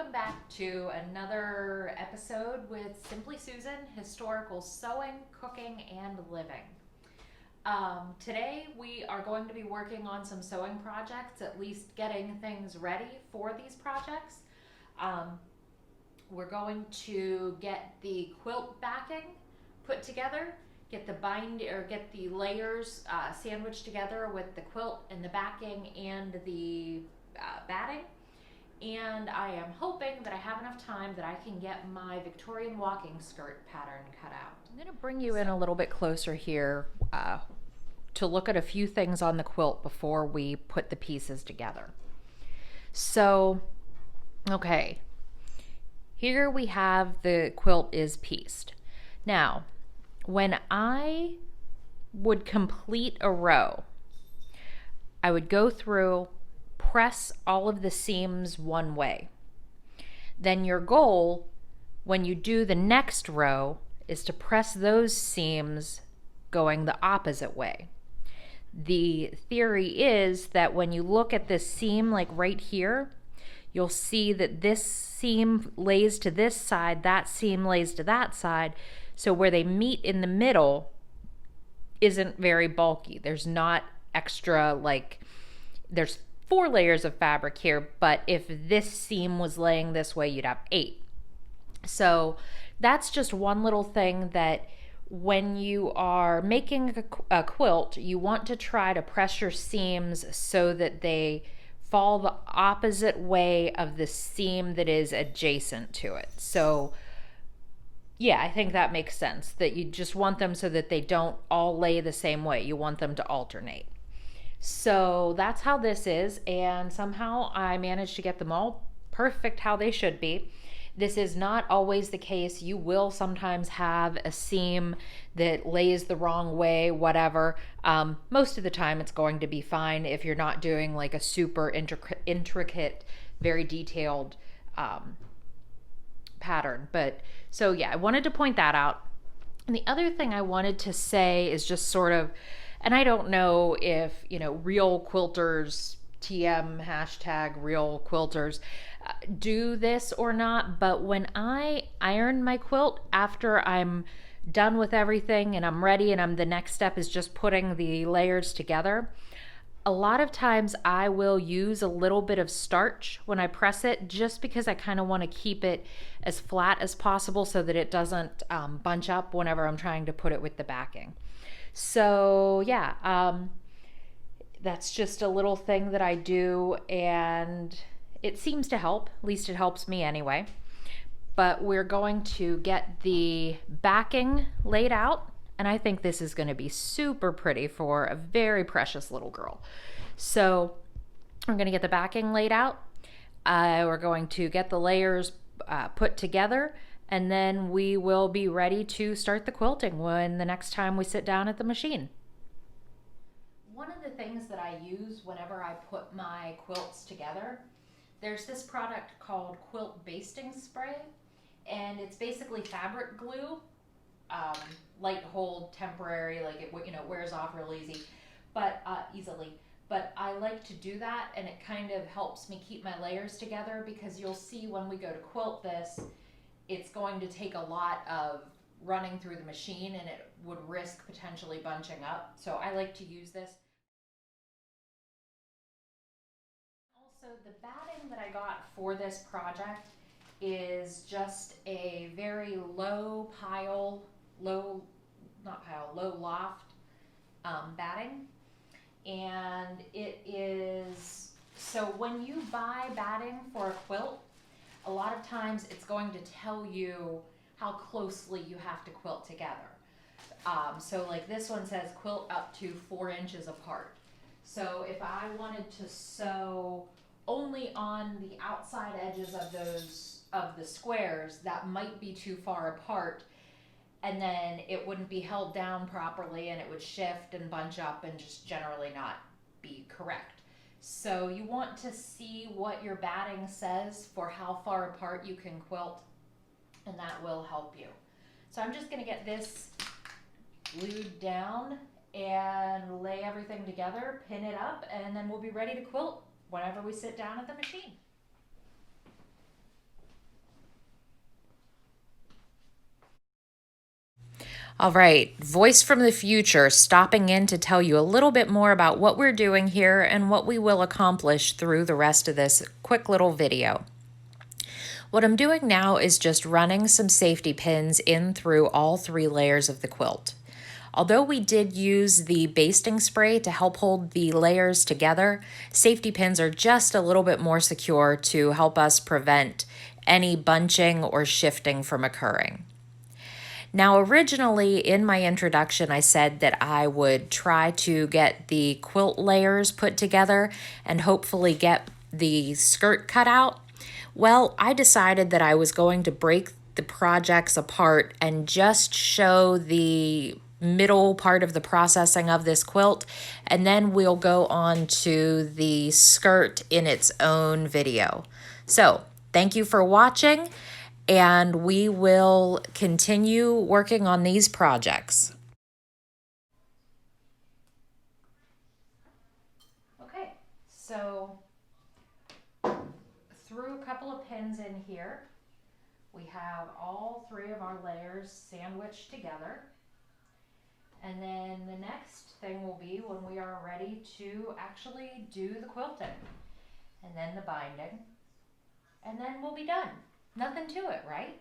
Welcome back to another episode with Simply Susan, historical sewing, cooking, and living. Today we are going to be working on some sewing projects, at least getting things ready for these projects. Um, we're going to get the quilt backing put together, get the layers sandwiched together with the quilt and the backing and the batting. And I am hoping that I have enough time that I can get my Victorian walking skirt pattern cut out. I'm going to bring you in a little bit closer here to look at a few things on the quilt before we put the pieces together. So, okay, here we have the quilt is pieced. Now, when I would complete a row, I would go through, press all of the seams one way. Then your goal when you do the next row is to press those seams going the opposite way. The theory is that when you look at this seam, like right here, you'll see that this seam lays to this side, that seam lays to that side. So where they meet in the middle isn't very bulky. There's not extra, like, there's 4 layers of fabric here, but if this seam was laying this way, you'd have 8. So that's just one little thing that when you are making a quilt, you want to try to press your seams so that they fall the opposite way of the seam that is adjacent to it. So yeah, I think that makes sense, that you just want them so that they don't all lay the same way. You want them to alternate. So that's how this is, and somehow I managed to get them all perfect how they should be. This is not always the case. You will sometimes have a seam that lays the wrong way, whatever. Most of the time it's going to be fine if you're not doing like a super intricate, very detailed pattern. But so yeah, I wanted to point that out. And the other thing I wanted to say is just sort of, and I don't know if, real quilters, TM hashtag real quilters, do this or not, but when I iron my quilt after I'm done with everything and I'm ready and the next step is just putting the layers together, a lot of times I will use a little bit of starch when I press it, just because I kind of want to keep it as flat as possible so that it doesn't bunch up whenever I'm trying to put it with the backing. So yeah, that's just a little thing that I do, and it seems to help. At least it helps me anyway. But we're going to get the backing laid out, and I think this is going to be super pretty for a very precious little girl. So I'm going to get the backing laid out. We're going to get the layers put together, and then we will be ready to start the quilting when the next time we sit down at the machine. One of the things that I use whenever I put my quilts together, there's this product called Quilt Basting Spray, and it's basically fabric glue, light hold, temporary, like it wears off real easily. But I like to do that, and it kind of helps me keep my layers together, because you'll see when we go to quilt this, it's going to take a lot of running through the machine, and it would risk potentially bunching up. So I like to use this. Also, the batting that I got for this project is just a very low loft batting. And it is, so when you buy batting for a quilt, a lot of times it's going to tell you how closely you have to quilt together. So like this one says quilt up to 4 inches apart. So if I wanted to sew only on the outside edges of the squares, that might be too far apart, and then it wouldn't be held down properly, and it would shift and bunch up and just generally not be correct. So you want to see what your batting says for how far apart you can quilt, and that will help you. So I'm just going to get this glued down and lay everything together, pin it up, and then we'll be ready to quilt whenever we sit down at the machine. All right, voice from the future, stopping in to tell you a little bit more about what we're doing here and what we will accomplish through the rest of this quick little video. What I'm doing now is just running some safety pins in through all 3 layers of the quilt. Although we did use the basting spray to help hold the layers together, safety pins are just a little bit more secure to help us prevent any bunching or shifting from occurring. Now, originally in my introduction, I said that I would try to get the quilt layers put together and hopefully get the skirt cut out. Well, I decided that I was going to break the projects apart and just show the middle part of the processing of this quilt, and then we'll go on to the skirt in its own video. So, thank you for watching, and we will continue working on these projects. Okay, so through a couple of pins in here, we have all 3 of our layers sandwiched together. And then the next thing will be when we are ready to actually do the quilting. And then the binding. And then we'll be done. Nothing to it, right?